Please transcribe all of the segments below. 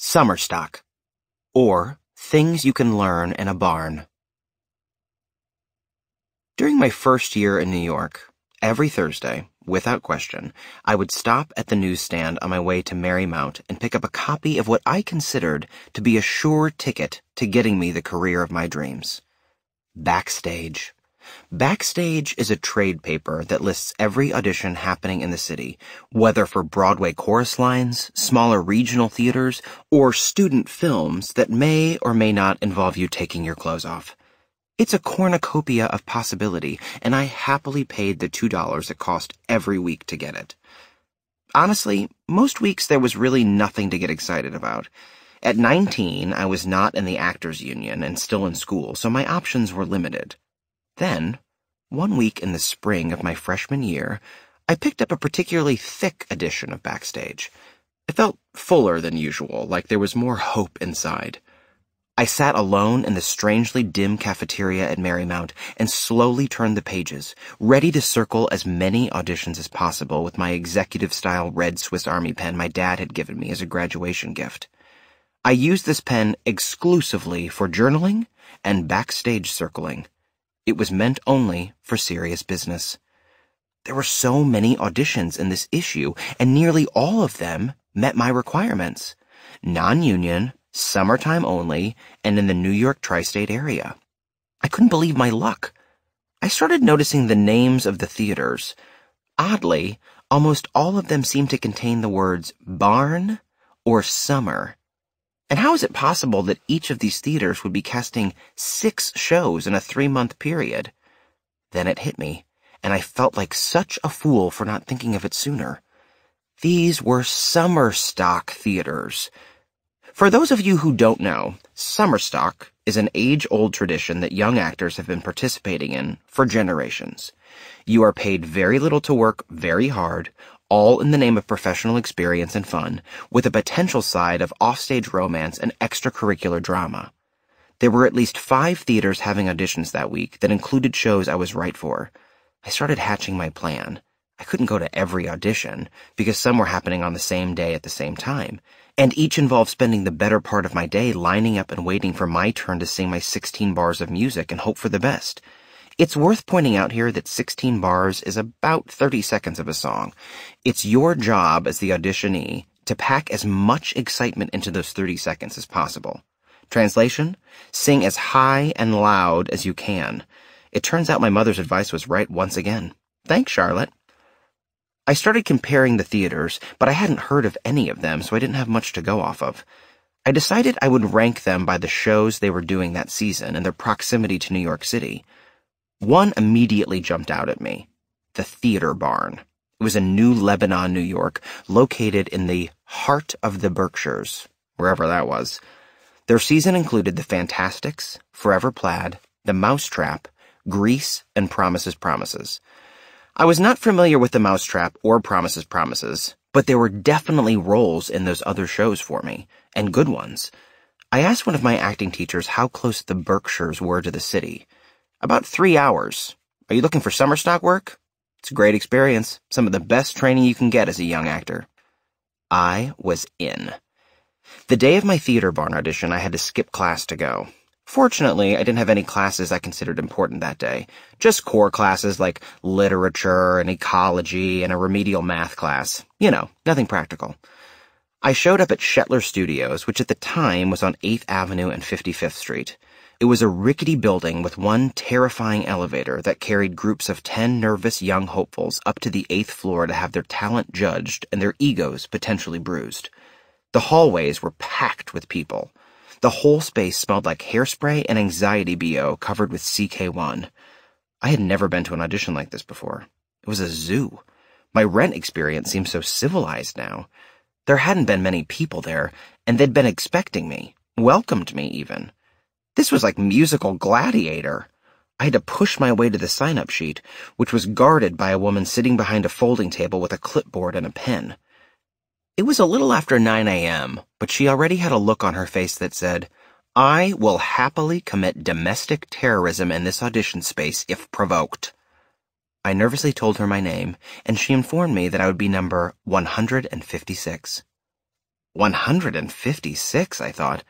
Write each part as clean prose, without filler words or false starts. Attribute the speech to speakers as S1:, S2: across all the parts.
S1: Summer stock, or things you can learn in a barn. During my first year in New York, every Thursday, without question, I would stop at the newsstand on my way to Marymount and pick up a copy of what I considered to be a sure ticket to getting me the career of my dreams. Backstage. Backstage is a trade paper that lists every audition happening in the city, whether for Broadway chorus lines, smaller regional theaters, or student films that may or may not involve you taking your clothes off. It's a cornucopia of possibility, and I happily paid the $2 it cost every week to get it. Honestly, most weeks there was really nothing to get excited about. At 19, I was not in the actors union and still in school, so my options were limited. Then, one week in the spring of my freshman year, I picked up a particularly thick edition of Backstage. It felt fuller than usual, like there was more hope inside. I sat alone in the strangely dim cafeteria at Marymount and slowly turned the pages, ready to circle as many auditions as possible with my executive-style red Swiss Army pen my dad had given me as a graduation gift. I used this pen exclusively for journaling and backstage circling. It was meant only for serious business. There were so many auditions in this issue, and nearly all of them met my requirements. Non-union, summertime only, and in the New York tri-state area. I couldn't believe my luck. I started noticing the names of the theaters. Oddly, almost all of them seemed to contain the words barn or summer. And how is it possible that each of these theaters would be casting 6 shows in a 3-month period? Then it hit me, and I felt like such a fool for not thinking of it sooner. These were summer stock theaters. For those of you who don't know, summer stock is an age-old tradition that young actors have been participating in for generations. You are paid very little to work very hard, all in the name of professional experience and fun, with a potential side of offstage romance and extracurricular drama. There were at least 5 theaters having auditions that week that included shows I was right for. I started hatching my plan. I couldn't go to every audition, because some were happening on the same day at the same time, and each involved spending the better part of my day lining up and waiting for my turn to sing my 16 bars of music and hope for the best. It's worth pointing out here that 16 bars is about 30 seconds of a song. It's your job as the auditionee to pack as much excitement into those 30 seconds as possible. Translation: sing as high and loud as you can. It turns out my mother's advice was right once again. Thanks, Charlotte. I started comparing the theaters, but I hadn't heard of any of them, so I didn't have much to go off of. I decided I would rank them by the shows they were doing that season and their proximity to New York City. One immediately jumped out at me: the Theater Barn. It was in New Lebanon, New York, located in the heart of the Berkshires, wherever that was. Their season included The Fantastics, Forever Plaid, The Mousetrap, Grease, and Promises, Promises. I was not familiar with The Mousetrap or Promises, Promises, but there were definitely roles in those other shows for me, and good ones. I asked one of my acting teachers how close the Berkshires were to the city. About 3 hours. Are you looking for summer stock work? It's a great experience. Some of the best training you can get as a young actor. I was in. The day of my Theater Barn audition, I had to skip class to go. Fortunately, I didn't have any classes I considered important that day. Just core classes like literature and ecology and a remedial math class. You know, nothing practical. I showed up at Shetler Studios, which at the time was on 8th Avenue and 55th Street. It was a rickety building with one terrifying elevator that carried groups of 10 nervous young hopefuls up to the 8th floor to have their talent judged and their egos potentially bruised. The hallways were packed with people. The whole space smelled like hairspray and anxiety BO covered with CK1. I had never been to an audition like this before. It was a zoo. My Rent experience seemed so civilized now. There hadn't been many people there, and they'd been expecting me, welcomed me even. This was like musical Gladiator. I had to push my way to the sign-up sheet, which was guarded by a woman sitting behind a folding table with a clipboard and a pen. It was a little after 9 a.m., but she already had a look on her face that said, "I will happily commit domestic terrorism in this audition space if provoked." I nervously told her my name, and she informed me that I would be number 156. 156, I thought.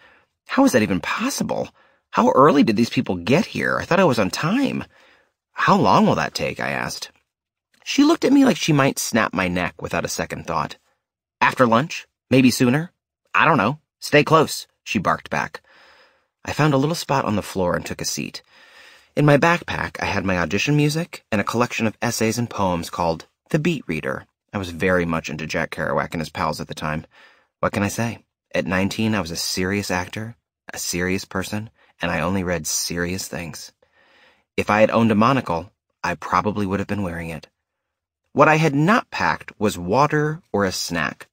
S1: How is that even possible? How early did these people get here? I thought I was on time. How long will that take? I asked. She looked at me like she might snap my neck without a second thought. After lunch? Maybe sooner? I don't know. Stay close, she barked back. I found a little spot on the floor and took a seat. In my backpack, I had my audition music and a collection of essays and poems called The Beat Reader. I was very much into Jack Kerouac and his pals at the time. What can I say? At 19, I was a serious actor, a serious person, and I only read serious things. If I had owned a monocle, I probably would have been wearing it. What I had not packed was water or a snack.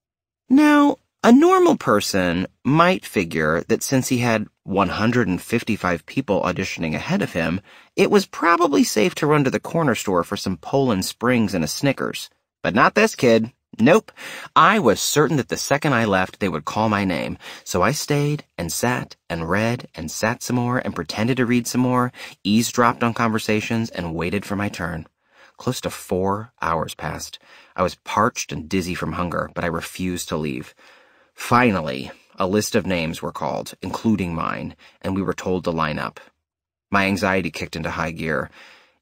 S1: Now, a normal person might figure that since he had 155 people auditioning ahead of him, it was probably safe to run to the corner store for some Poland Springs and a Snickers. But not this kid. Nope. I was certain that the second I left, they would call my name. So I stayed and sat and read and sat some more and pretended to read some more, eavesdropped on conversations, and waited for my turn. Close to 4 hours passed. I was parched and dizzy from hunger, but I refused to leave. Finally, a list of names were called, including mine, and we were told to line up. My anxiety kicked into high gear.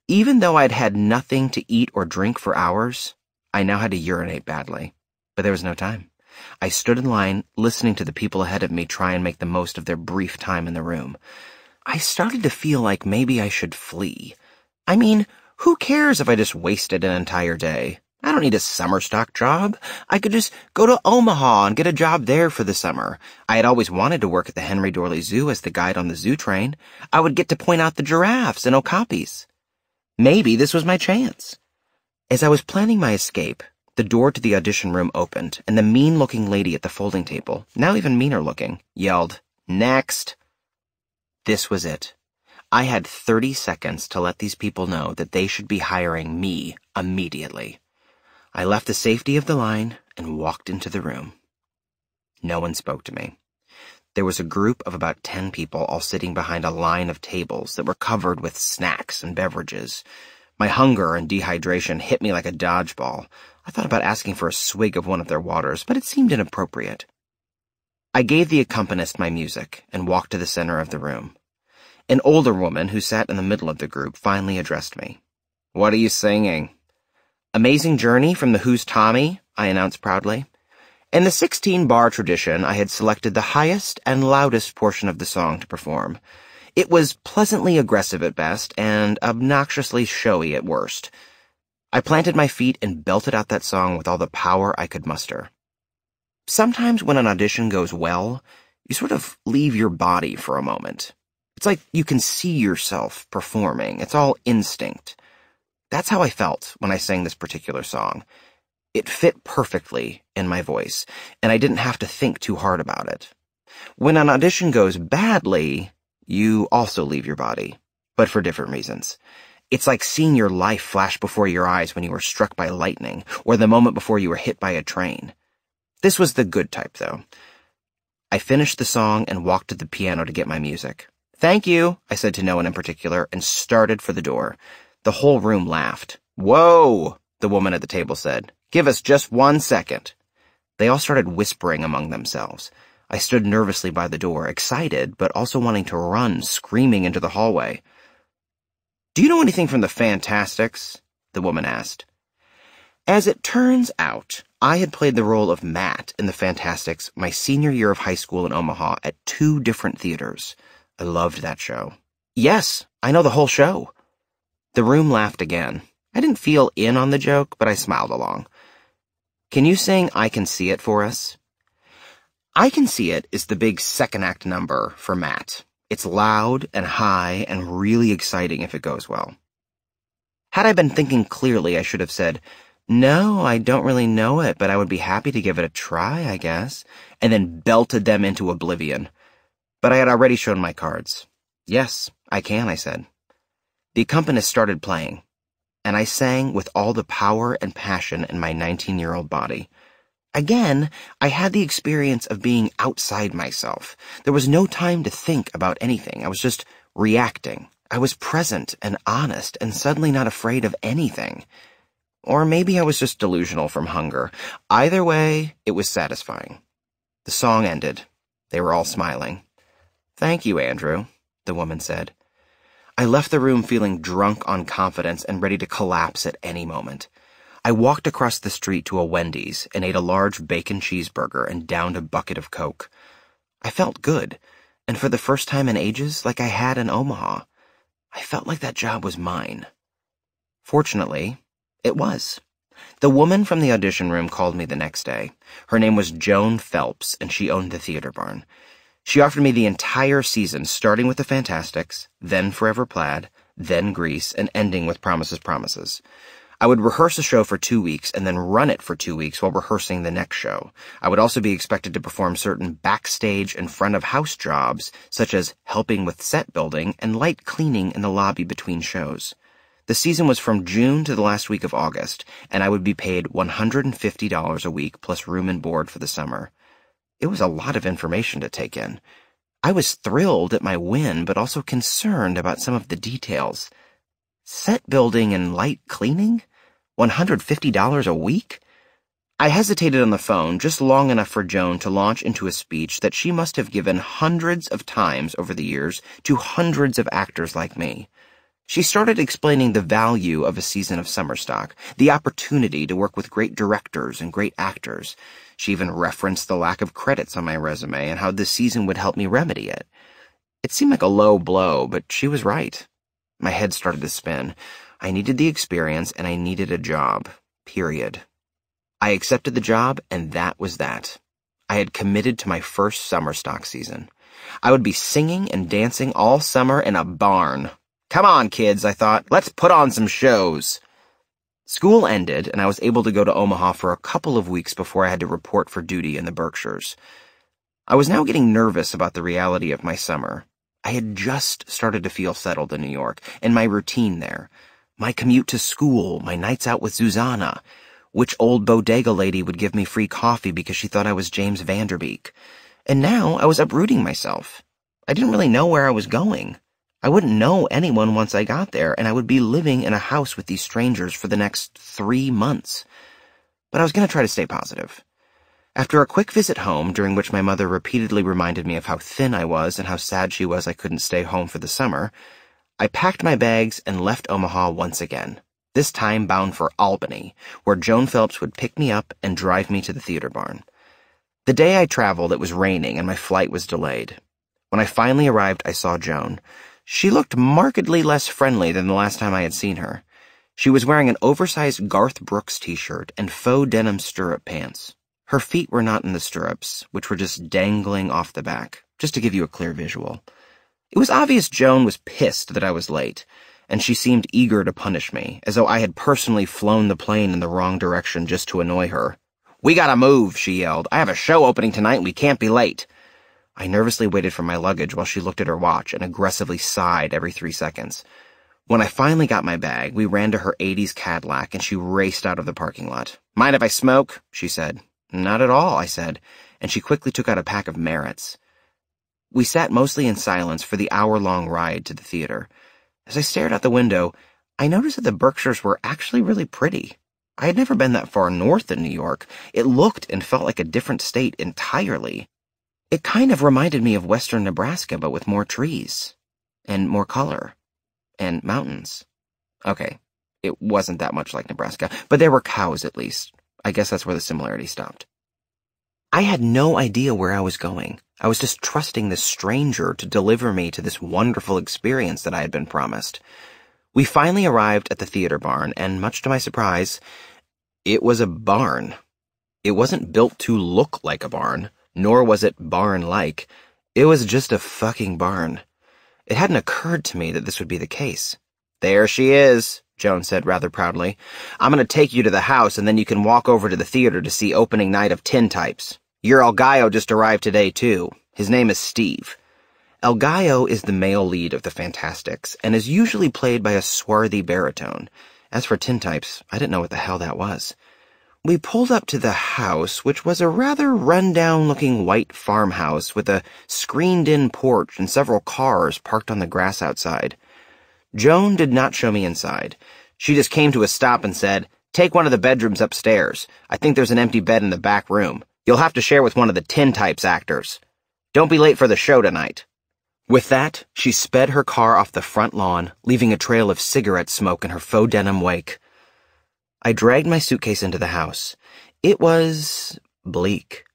S1: Even though I'd had nothing to eat or drink for hours, I now had to urinate badly. But there was no time. I stood in line, listening to the people ahead of me try and make the most of their brief time in the room. I started to feel like maybe I should flee. I mean, who cares if I just wasted an entire day? I don't need a summer stock job. I could just go to Omaha and get a job there for the summer. I had always wanted to work at the Henry Dorley Zoo as the guide on the zoo train. I would get to point out the giraffes and okapis. Maybe this was my chance. As I was planning my escape, the door to the audition room opened, and the mean-looking lady at the folding table, now even meaner-looking, yelled, "Next!" This was it. I had 30 seconds to let these people know that they should be hiring me immediately. I left the safety of the line and walked into the room. No one spoke to me. There was a group of about 10 people all sitting behind a line of tables that were covered with snacks and beverages. My hunger and dehydration hit me like a dodgeball. I thought about asking for a swig of one of their waters, but it seemed inappropriate. I gave the accompanist my music and walked to the center of the room. An older woman who sat in the middle of the group finally addressed me. "What are you singing?" "Amazing Journey from the Who's Tommy," I announced proudly. In the 16-bar tradition, I had selected the highest and loudest portion of the song to perform. It was pleasantly aggressive at best and obnoxiously showy at worst. I planted my feet and belted out that song with all the power I could muster. Sometimes when an audition goes well, you sort of leave your body for a moment. It's like you can see yourself performing. It's all instinct. That's how I felt when I sang this particular song. It fit perfectly in my voice, and I didn't have to think too hard about it. When an audition goes badly, you also leave your body, but for different reasons. It's like seeing your life flash before your eyes when you were struck by lightning, or the moment before you were hit by a train. This was the good type, though. I finished the song and walked to the piano to get my music. "Thank you," I said to no one in particular, and started for the door. The whole room laughed. "Whoa," the woman at the table said. "Give us just 1 second." They all started whispering among themselves. I stood nervously by the door, excited, but also wanting to run, screaming into the hallway. "Do you know anything from the Fantastics?" the woman asked. As it turns out, I had played the role of Matt in the Fantastics my senior year of high school in Omaha at 2 different theaters. I loved that show. "Yes, I know the whole show." The room laughed again. I didn't feel in on the joke, but I smiled along. "Can you sing I Can See It for us?" I Can See It is the big second act number for Matt. It's loud and high and really exciting if it goes well. Had I been thinking clearly, I should have said, "No, I don't really know it, but I would be happy to give it a try, I guess," and then belted them into oblivion. But I had already shown my cards. "Yes, I can," I said. The accompanist started playing, and I sang with all the power and passion in my 19-year-old body. Again, I had the experience of being outside myself. There was no time to think about anything. I was just reacting. I was present and honest and suddenly not afraid of anything. Or maybe I was just delusional from hunger. Either way, it was satisfying. The song ended. They were all smiling. "Thank you, Andrew," the woman said. I left the room feeling drunk on confidence and ready to collapse at any moment. I walked across the street to a Wendy's and ate a large bacon cheeseburger and downed a bucket of Coke. I felt good, and for the first time in ages, like I had in Omaha. I felt like that job was mine. Fortunately, it was. The woman from the audition room called me the next day. Her name was Joan Phelps, and she owned the theater barn. She offered me the entire season, starting with the Fantastics, then Forever Plaid, then Grease, and ending with Promises, Promises. I would rehearse a show for 2 weeks and then run it for 2 weeks while rehearsing the next show. I would also be expected to perform certain backstage and front-of-house jobs, such as helping with set building and light cleaning in the lobby between shows. The season was from June to the last week of August, and I would be paid $150 a week plus room and board for the summer. It was a lot of information to take in. I was thrilled at my win, but also concerned about some of the details. Set building and light cleaning? $150 a week? I hesitated on the phone just long enough for Joan to launch into a speech that she must have given hundreds of times over the years to hundreds of actors like me. She started explaining the value of a season of summer stock, the opportunity to work with great directors and great actors. She even referenced the lack of credits on my resume and how this season would help me remedy it. It seemed like a low blow, but she was right. My head started to spin. I needed the experience, and I needed a job. Period. I accepted the job, and that was that. I had committed to my first summer stock season. I would be singing and dancing all summer in a barn. Come on, kids, I thought. Let's put on some shows. School ended, and I was able to go to Omaha for a couple of weeks before I had to report for duty in the Berkshires. I was now getting nervous about the reality of my summer. I had just started to feel settled in New York, and my routine there. My commute to school, my nights out with Susanna, which old bodega lady would give me free coffee because she thought I was James Vanderbeek. And now I was uprooting myself. I didn't really know where I was going. I wouldn't know anyone once I got there, and I would be living in a house with these strangers for the next 3 months. But I was going to try to stay positive. After a quick visit home, during which my mother repeatedly reminded me of how thin I was and how sad she was I couldn't stay home for the summer, I packed my bags and left Omaha once again, this time bound for Albany, where Joan Phelps would pick me up and drive me to the theater barn. The day I traveled, it was raining and my flight was delayed. When I finally arrived, I saw Joan. She looked markedly less friendly than the last time I had seen her. She was wearing an oversized Garth Brooks t-shirt and faux denim stirrup pants. Her feet were not in the stirrups, which were just dangling off the back, just to give you a clear visual. It was obvious Joan was pissed that I was late, and she seemed eager to punish me, as though I had personally flown the plane in the wrong direction just to annoy her. "We gotta move," she yelled. "I have a show opening tonight and we can't be late." I nervously waited for my luggage while she looked at her watch and aggressively sighed every 3 seconds. When I finally got my bag, we ran to her 80s Cadillac and she raced out of the parking lot. "Mind if I smoke?" she said. "Not at all," I said, and she quickly took out a pack of Merritts. We sat mostly in silence for the hour-long ride to the theater. As I stared out the window, I noticed that the Berkshires were actually really pretty. I had never been that far north in New York. It looked and felt like a different state entirely. It kind of reminded me of western Nebraska, but with more trees, and more color, and mountains. Okay, it wasn't that much like Nebraska, but there were cows at least. I guess that's where the similarity stopped. I had no idea where I was going. I was just trusting this stranger to deliver me to this wonderful experience that I had been promised. We finally arrived at the theater barn, and much to my surprise, it was a barn. It wasn't built to look like a barn, nor was it barn-like. It was just a fucking barn. It hadn't occurred to me that this would be the case. "There she is," Joan said rather proudly. "I'm going to take you to the house, and then you can walk over to the theater to see opening night of Tintypes. Your El Gallo just arrived today, too. His name is Steve." El Gallo is the male lead of the Fantastics, and is usually played by a swarthy baritone. As for Tintypes, I didn't know what the hell that was. We pulled up to the house, which was a rather run-down-looking white farmhouse with a screened-in porch and several cars parked on the grass outside. Joan did not show me inside. She just came to a stop and said, "Take one of the bedrooms upstairs. I think there's an empty bed in the back room. You'll have to share with one of the tintypes actors. Don't be late for the show tonight." With that, she sped her car off the front lawn, leaving a trail of cigarette smoke in her faux denim wake. I dragged my suitcase into the house. It was bleak,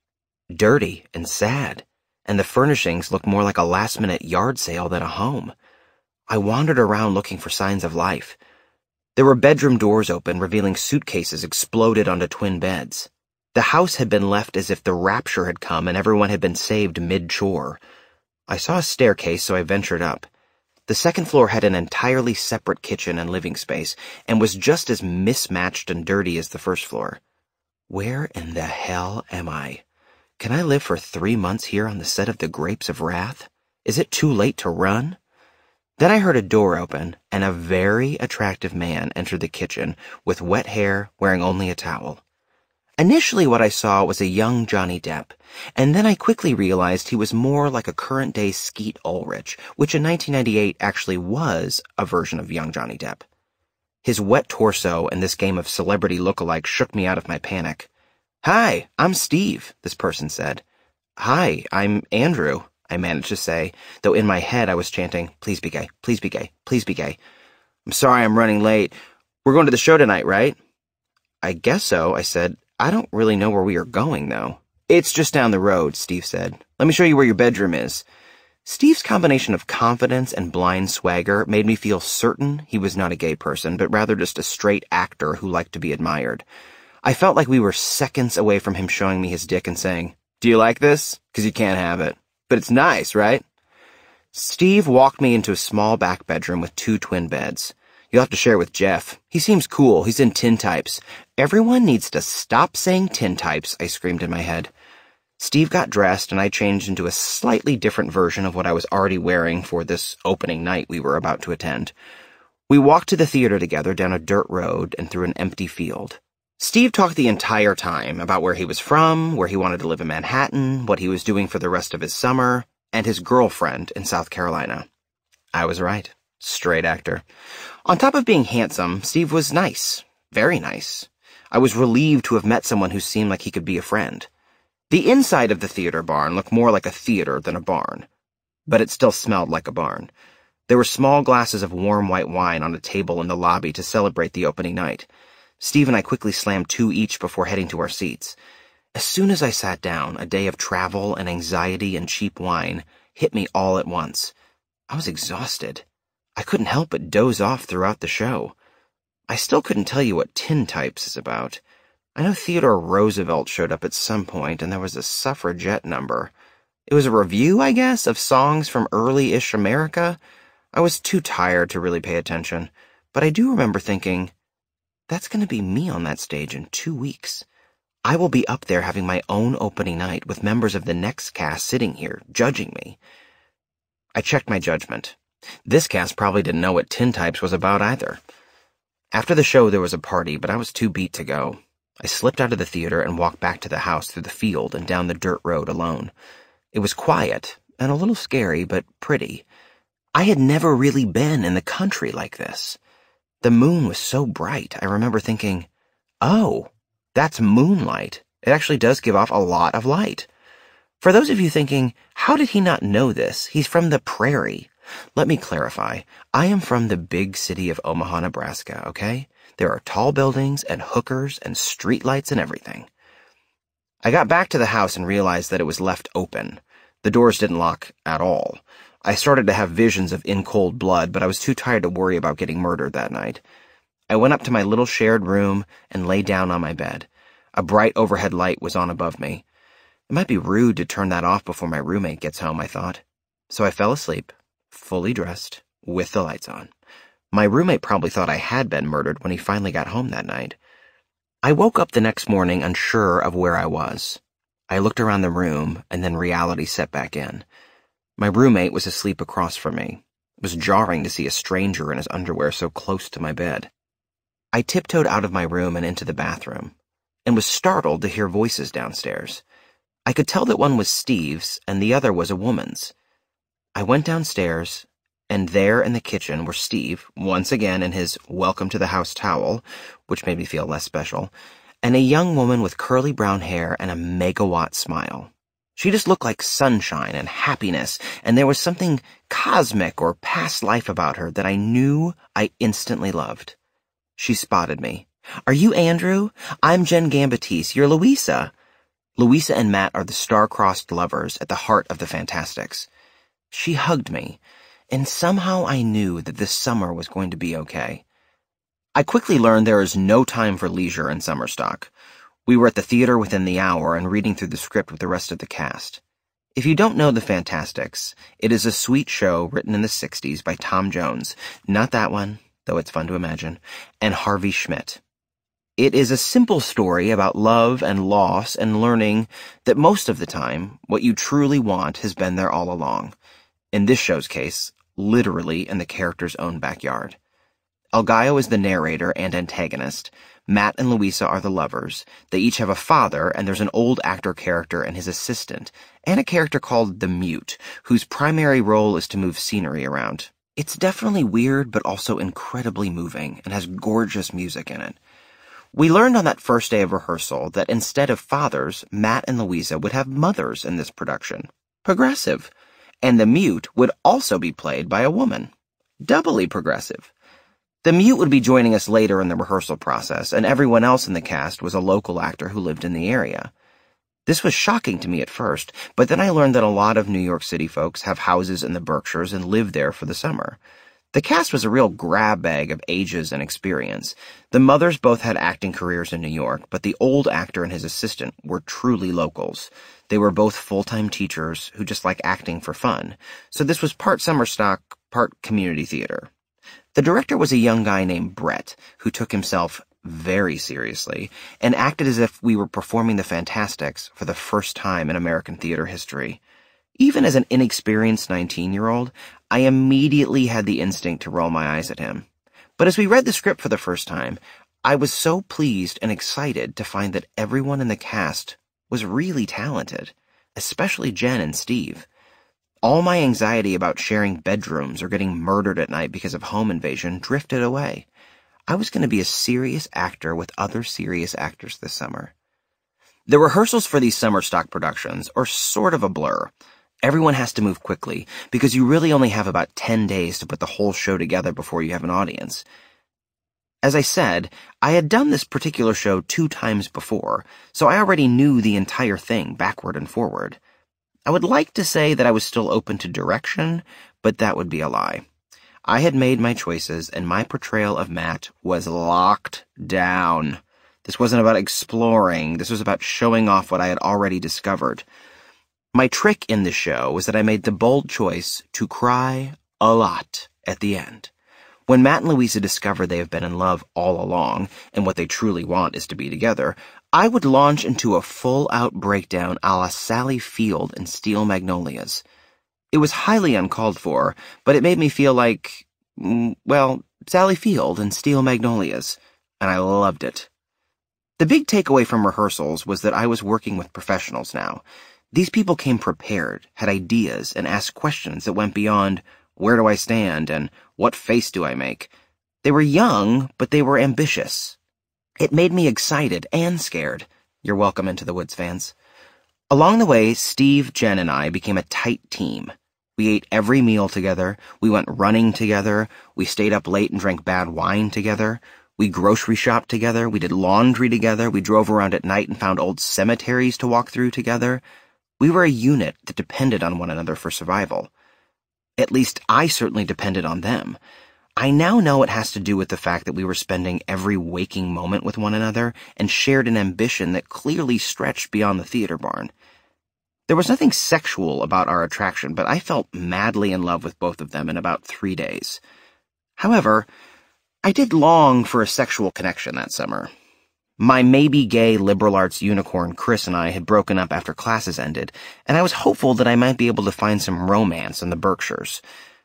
S1: dirty, and sad, and the furnishings looked more like a last-minute yard sale than a home. I wandered around looking for signs of life. There were bedroom doors open, revealing suitcases exploded onto twin beds. The house had been left as if the rapture had come and everyone had been saved mid-chore. I saw a staircase, so I ventured up. The second floor had an entirely separate kitchen and living space, and was just as mismatched and dirty as the first floor. Where in the hell am I? Can I live for 3 months here on the set of The Grapes of Wrath? Is it too late to run? Then I heard a door open, and a very attractive man entered the kitchen, with wet hair, wearing only a towel. Initially what I saw was a young Johnny Depp, and then I quickly realized he was more like a current-day Skeet Ulrich, which in 1998 actually was a version of young Johnny Depp. His wet torso and this game of celebrity look-alike shook me out of my panic. "Hi, I'm Steve," this person said. "Hi, I'm Andrew," I managed to say, though in my head I was chanting, "Please be gay, please be gay, please be gay." "I'm sorry I'm running late. We're going to the show tonight, right?" "I guess so," I said. "I don't really know where we are going, though." "It's just down the road," Steve said. "Let me show you where your bedroom is." Steve's combination of confidence and blind swagger made me feel certain he was not a gay person, but rather just a straight actor who liked to be admired. I felt like we were seconds away from him showing me his dick and saying, "Do you like this? 'Cause you can't have it. But it's nice, right?" Steve walked me into a small back bedroom with 2 twin beds. "You'll have to share with Jeff. He seems cool. He's in tintypes." "Everyone needs to stop saying tintypes," I screamed in my head. Steve got dressed, and I changed into a slightly different version of what I was already wearing for this opening night we were about to attend. We walked to the theater together down a dirt road and through an empty field. Steve talked the entire time about where he was from, where he wanted to live in Manhattan, what he was doing for the rest of his summer, and his girlfriend in South Carolina. I was right. Straight actor. On top of being handsome, Steve was nice. Very nice. I was relieved to have met someone who seemed like he could be a friend. The inside of the theater barn looked more like a theater than a barn, but it still smelled like a barn. There were small glasses of warm white wine on a table in the lobby to celebrate the opening night. Steve and I quickly slammed 2 each before heading to our seats. As soon as I sat down, a day of travel and anxiety and cheap wine hit me all at once. I was exhausted. I couldn't help but doze off throughout the show. I still couldn't tell you what tintypes is about. I know Theodore Roosevelt showed up at some point, and there was a suffragette number. It was a review, I guess, of songs from early-ish America. I was too tired to really pay attention, but I do remember thinking, that's going to be me on that stage in 2 weeks. I will be up there having my own opening night with members of the next cast sitting here, judging me. I checked my judgment. This cast probably didn't know what tintypes was about either. After the show, there was a party, but I was too beat to go. I slipped out of the theater and walked back to the house through the field and down the dirt road alone. It was quiet and a little scary, but pretty. I had never really been in the country like this. The moon was so bright, I remember thinking, oh, that's moonlight. It actually does give off a lot of light. For those of you thinking, how did he not know this? He's from the prairie. Let me clarify. I am from the big city of Omaha, Nebraska, okay? There are tall buildings and hookers and streetlights and everything. I got back to the house and realized that it was left open. The doors didn't lock at all. I started to have visions of in cold blood, but I was too tired to worry about getting murdered that night. I went up to my little shared room and lay down on my bed. A bright overhead light was on above me. It might be rude to turn that off before my roommate gets home, I thought. So I fell asleep, fully dressed, with the lights on. My roommate probably thought I had been murdered when he finally got home that night. I woke up the next morning unsure of where I was. I looked around the room, and then reality set back in. My roommate was asleep across from me. It was jarring to see a stranger in his underwear so close to my bed. I tiptoed out of my room and into the bathroom, and was startled to hear voices downstairs. I could tell that one was Steve's and the other was a woman's. I went downstairs, and there in the kitchen were Steve, once again in his welcome to the house towel, which made me feel less special, and a young woman with curly brown hair and a megawatt smile. She just looked like sunshine and happiness, and there was something cosmic or past life about her that I knew I instantly loved. She spotted me. "Are you Andrew? I'm Jen Gambatese. You're Louisa." Louisa and Matt are the star-crossed lovers at the heart of the Fantastics. She hugged me, and somehow I knew that this summer was going to be okay. I quickly learned there is no time for leisure in summer stock. We were at the theater within the hour and reading through the script with the rest of the cast. If you don't know The Fantastics, it is a sweet show written in the 60s by Tom Jones, not that one, though it's fun to imagine, and Harvey Schmidt. It is a simple story about love and loss and learning that most of the time, what you truly want has been there all along. In this show's case, literally in the character's own backyard. El Gallo is the narrator and antagonist. Matt and Louisa are the lovers. They each have a father, and there's an old actor character and his assistant, and a character called the Mute, whose primary role is to move scenery around. It's definitely weird, but also incredibly moving, and has gorgeous music in it. We learned on that first day of rehearsal that instead of fathers, Matt and Louisa would have mothers in this production. Progressive. And the Mute would also be played by a woman. Doubly progressive. The Mute would be joining us later in the rehearsal process, and everyone else in the cast was a local actor who lived in the area. This was shocking to me at first, but then I learned that a lot of New York City folks have houses in the Berkshires and live there for the summer. The cast was a real grab bag of ages and experience. The mothers both had acting careers in New York, but the old actor and his assistant were truly locals. They were both full-time teachers who just like acting for fun, so this was part summer stock, part community theater. The director was a young guy named Brett, who took himself very seriously and acted as if we were performing the Fantastics for the first time in American theater history. Even as an inexperienced 19-year-old, I immediately had the instinct to roll my eyes at him. But as we read the script for the first time, I was so pleased and excited to find that everyone in the cast was really talented, especially Jen and Steve. All my anxiety about sharing bedrooms or getting murdered at night because of home invasion drifted away. I was going to be a serious actor with other serious actors this summer. The rehearsals for these summer stock productions are sort of a blur. Everyone has to move quickly, because you really only have about 10 days to put the whole show together before you have an audience. As I said, I had done this particular show 2 times before, so I already knew the entire thing backward and forward. I would like to say that I was still open to direction, but that would be a lie. I had made my choices, and my portrayal of Matt was locked down. This wasn't about exploring, this was about showing off what I had already discovered. My trick in the show was that I made the bold choice to cry a lot at the end. When Matt and Louisa discover they have been in love all along, and what they truly want is to be together, I would launch into a full-out breakdown a la Sally Field in Steel Magnolias. It was highly uncalled for, but it made me feel like, well, Sally Field in Steel Magnolias, and I loved it. The big takeaway from rehearsals was that I was working with professionals now. These people came prepared, had ideas, and asked questions that went beyond, where do I stand, and what face do I make? They were young, but they were ambitious. It made me excited and scared. You're welcome, Into the Woods fans. Along the way, Steve, Jen, and I became a tight team. We ate every meal together, we went running together, we stayed up late and drank bad wine together, we grocery shopped together, we did laundry together, we drove around at night and found old cemeteries to walk through together. We were a unit that depended on one another for survival. At least I certainly depended on them. I now know it has to do with the fact that we were spending every waking moment with one another and shared an ambition that clearly stretched beyond the theater barn. There was nothing sexual about our attraction, but I felt madly in love with both of them in about 3 days. However, I did long for a sexual connection that summer. My maybe-gay liberal arts unicorn Chris and I had broken up after classes ended, and I was hopeful that I might be able to find some romance in the Berkshires.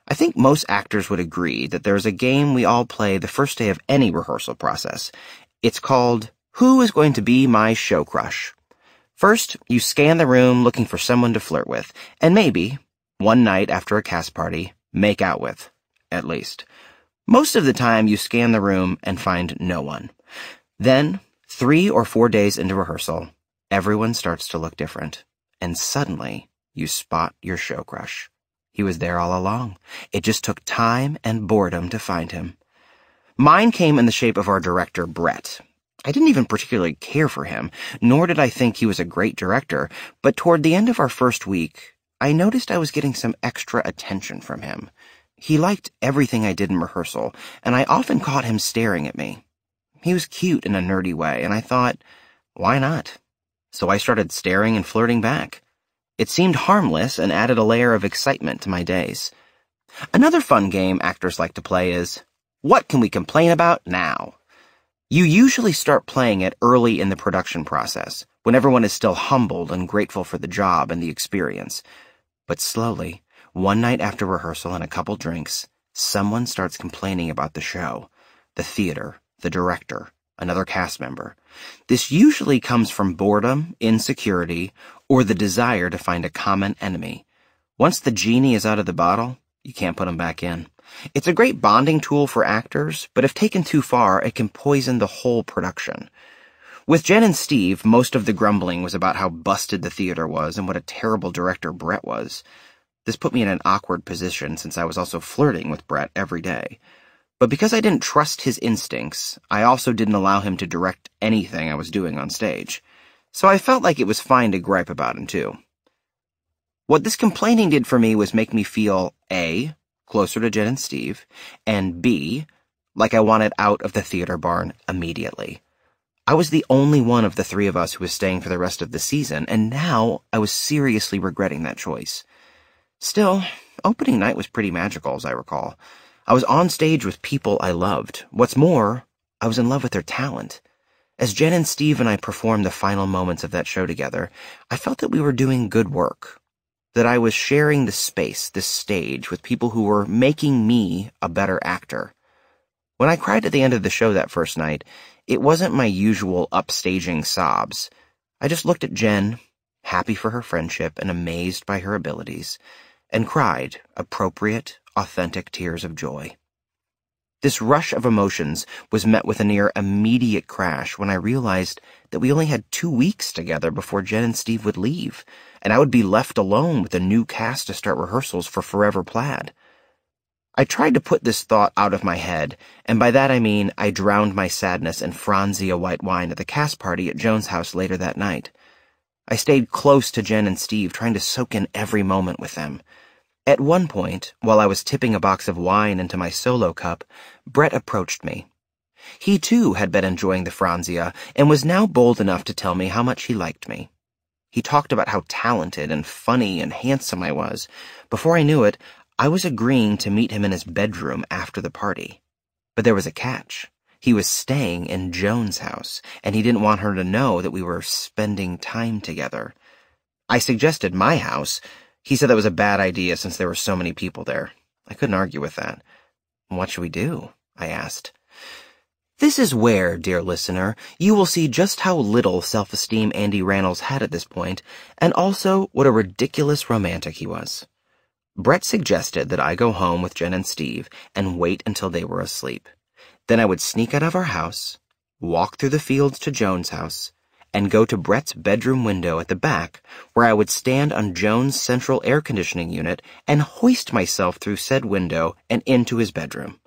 S1: I think most actors would agree that there is a game we all play the first day of any rehearsal process. It's called, Who is Going to Be My Show Crush? First, you scan the room looking for someone to flirt with, and maybe, one night after a cast party, make out with, at least. Most of the time, you scan the room and find no one. Then, 3 or 4 days into rehearsal, everyone starts to look different, and suddenly you spot your show crush. He was there all along. It just took time and boredom to find him. Mine came in the shape of our director, Brett. I didn't even particularly care for him, nor did I think he was a great director, but toward the end of our first week, I noticed I was getting some extra attention from him. He liked everything I did in rehearsal, and I often caught him staring at me. He was cute in a nerdy way, and I thought, why not? So I started staring and flirting back. It seemed harmless and added a layer of excitement to my days. Another fun game actors like to play is, what can we complain about now? You usually start playing it early in the production process, when everyone is still humbled and grateful for the job and the experience. But slowly, one night after rehearsal and a couple drinks, someone starts complaining about the show, the theater, the director, another cast member. This usually comes from boredom, insecurity, or the desire to find a common enemy. Once the genie is out of the bottle, you can't put him back in. It's a great bonding tool for actors, but if taken too far, it can poison the whole production. With Jen and Steve, most of the grumbling was about how busted the theater was and what a terrible director Brett was. This put me in an awkward position since I was also flirting with Brett every day. But because I didn't trust his instincts, I also didn't allow him to direct anything I was doing on stage. So I felt like it was fine to gripe about him too. What this complaining did for me was make me feel, A, closer to Jen and Steve, and B, like I wanted out of the theater barn immediately. I was the only one of the three of us who was staying for the rest of the season, and now I was seriously regretting that choice. Still, opening night was pretty magical, as I recall. I was on stage with people I loved. What's more, I was in love with their talent. As Jen and Steve and I performed the final moments of that show together, I felt that we were doing good work, that I was sharing the space, this stage, with people who were making me a better actor. When I cried at the end of the show that first night, it wasn't my usual upstaging sobs. I just looked at Jen, happy for her friendship and amazed by her abilities, and cried appropriate, authentic tears of joy. This rush of emotions was met with a near immediate crash when I realized that we only had 2 weeks together before Jen and Steve would leave, and I would be left alone with a new cast to start rehearsals for Forever Plaid. I tried to put this thought out of my head, and by that I mean I drowned my sadness in Franzia white wine at the cast party at Joan's house later that night. I stayed close to Jen and Steve, trying to soak in every moment with them. At one point, while I was tipping a box of wine into my solo cup, Brett approached me. He too had been enjoying the Franzia and was now bold enough to tell me how much he liked me. He talked about how talented and funny and handsome I was. Before I knew it, I was agreeing to meet him in his bedroom after the party. But there was a catch. He was staying in Joan's house, and he didn't want her to know that we were spending time together. I suggested my house. He said that was a bad idea since there were so many people there. I couldn't argue with that. What should we do? I asked. This is where, dear listener, you will see just how little self-esteem Andy Rannells had at this point, and also what a ridiculous romantic he was. Brett suggested that I go home with Jen and Steve and wait until they were asleep. Then I would sneak out of our house, walk through the fields to Joan's house, and go to Brett's bedroom window at the back, where I would stand on Joan's central air conditioning unit and hoist myself through said window and into his bedroom.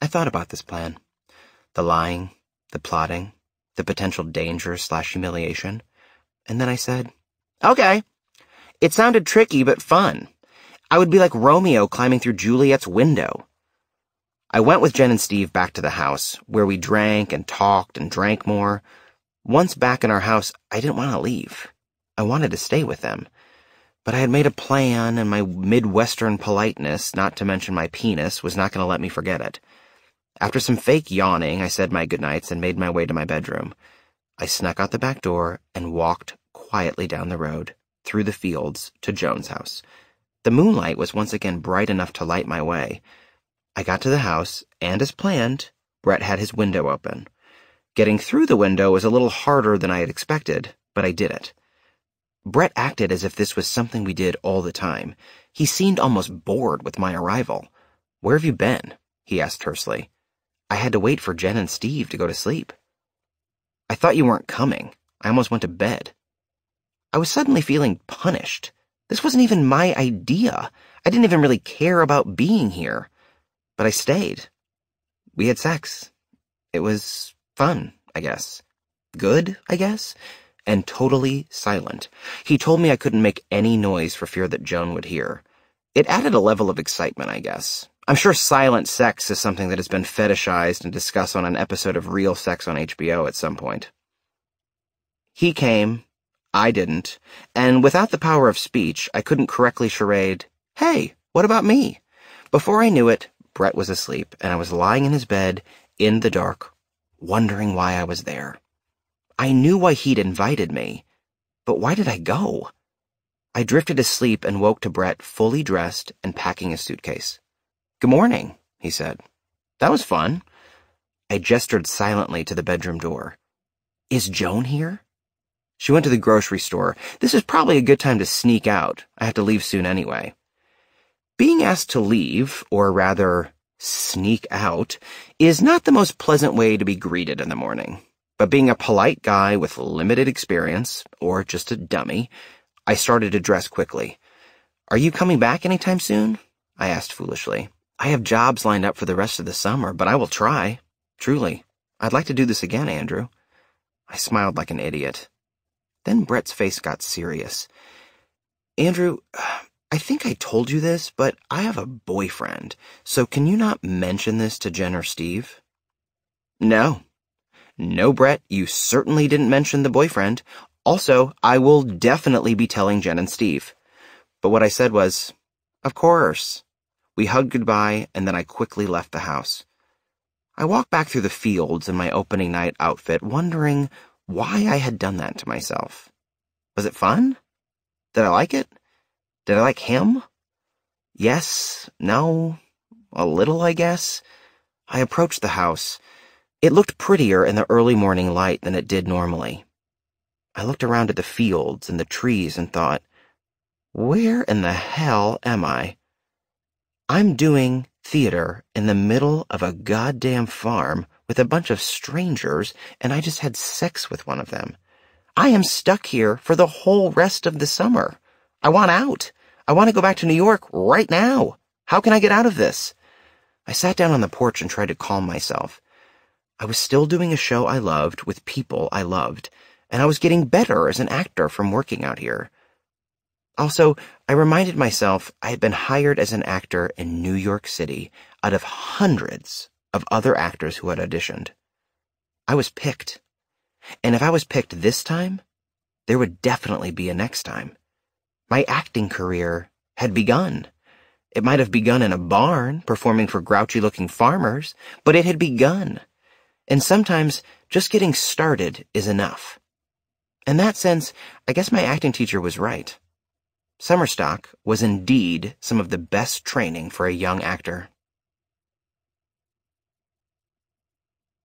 S1: I thought about this plan. The lying, the plotting, the potential danger/humiliation, and then I said, okay. It sounded tricky but fun. I would be like Romeo climbing through Juliet's window. I went with Jen and Steve back to the house, where we drank and talked and drank more. Once back in our house, I didn't want to leave. I wanted to stay with them. But I had made a plan, and my Midwestern politeness, not to mention my penis, was not going to let me forget it. After some fake yawning, I said my goodnights and made my way to my bedroom. I snuck out the back door and walked quietly down the road, through the fields, to Joan's house. The moonlight was once again bright enough to light my way. I got to the house, and as planned, Brett had his window open. Getting through the window was a little harder than I had expected, but I did it. Brett acted as if this was something we did all the time. He seemed almost bored with my arrival. "Where have you been?" he asked tersely. "I had to wait for Jen and Steve to go to sleep." I thought you weren't coming. I almost went to bed. I was suddenly feeling punished. This wasn't even my idea. I didn't even really care about being here. But I stayed. We had sex. It was fun, I guess. Good, I guess. And totally silent. He told me I couldn't make any noise for fear that Joan would hear. It added a level of excitement, I guess. I'm sure silent sex is something that has been fetishized and discussed on an episode of Real Sex on HBO at some point. He came, I didn't, and without the power of speech, I couldn't correctly charade, "Hey, what about me?" Before I knew it, Brett was asleep, and I was lying in his bed, in the dark, wondering why I was there. I knew why he'd invited me, but why did I go? I drifted asleep and woke to Brett fully dressed and packing his suitcase. "Good morning," he said. "That was fun." I gestured silently to the bedroom door. "Is Joan here?" She went to the grocery store. This is probably a good time to sneak out. I have to leave soon anyway. Being asked to leave, or rather, sneak out, is not the most pleasant way to be greeted in the morning. But being a polite guy with limited experience, or just a dummy, I started to dress quickly. "Are you coming back anytime soon?" I asked foolishly. "I have jobs lined up for the rest of the summer, but I will try. Truly, I'd like to do this again, Andrew." I smiled like an idiot. Then Brett's face got serious. "Andrew, I think I told you this, but I have a boyfriend, so can you not mention this to Jen or Steve?" "No. No, Brett, you certainly didn't mention the boyfriend. Also, I will definitely be telling Jen and Steve." But what I said was, "Of course." We hugged goodbye, and then I quickly left the house. I walked back through the fields in my opening night outfit, wondering why I had done that to myself. Was it fun? Did I like it? Did I like him? Yes, no, a little, I guess. I approached the house. It looked prettier in the early morning light than it did normally. I looked around at the fields and the trees and thought, where in the hell am I? I'm doing theater in the middle of a goddamn farm with a bunch of strangers, and I just had sex with one of them. I am stuck here for the whole rest of the summer. I want out. I want to go back to New York right now. How can I get out of this? I sat down on the porch and tried to calm myself. I was still doing a show I loved with people I loved, and I was getting better as an actor from working out here. Also, I reminded myself I had been hired as an actor in New York City out of hundreds of other actors who had auditioned. I was picked. And if I was picked this time, there would definitely be a next time. My acting career had begun. It might have begun in a barn, performing for grouchy-looking farmers, but it had begun. And sometimes just getting started is enough. In that sense, I guess my acting teacher was right. Summer stock was indeed some of the best training for a young actor.